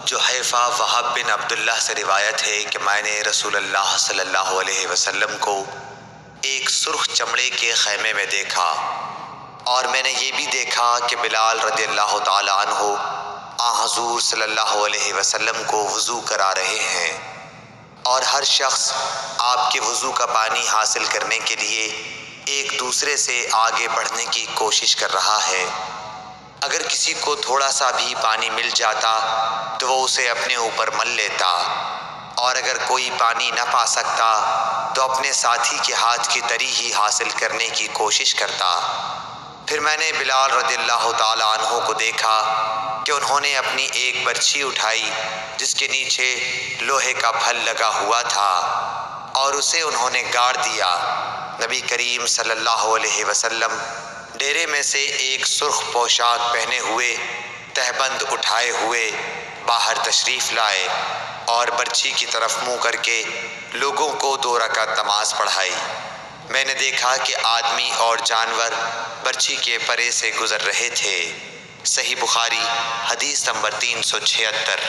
جحیفہ وہب بن عبداللہ سے روایت ہے کہ میں نے رسول اللہ صلی اللہ علیہ وسلم کو ایک سرخ چمڑے کے خیمے میں دیکھا، اور میں نے یہ بھی دیکھا کہ بلال رضی اللہ تعالی عنہ حضور صلی اللہ علیہ وسلم کو وضو کرا رہے ہیں، اور ہر شخص آپ کے وضو کا پانی حاصل کرنے کے لیے ایک دوسرے سے آگے بڑھنے کی کوشش کر رہا ہے۔ اگر کسی کو تھوڑا سا بھی پانی مل جاتا تو وہ اسے اپنے اوپر مل لیتا، اور اگر کوئی پانی نہ پا سکتا تو اپنے ساتھی کے ہاتھ کی تری ہی حاصل کرنے کی کوشش کرتا۔ پھر میں نے بلال رضی اللہ تعالی عنہ کو دیکھا کہ انہوں نے اپنی ایک برچھی اٹھائی جس کے نیچے لوہے کا پھل لگا ہوا تھا، اور اسے انہوں نے گاڑ دیا۔ نبی کریم صلی اللہ علیہ وسلم ڈیرے میں سے ایک سرخ پوشاک پہنے ہوئے تہبند اٹھائے ہوئے باہر تشریف لائے، اور برچھی کی طرف منہ کر کے لوگوں کو 2 رکعت نماز پڑھائی۔ میں نے دیکھا کہ آدمی اور جانور برچھی کے پرے سے گزر رہے تھے۔ صحیح بخاری حدیث نمبر 376۔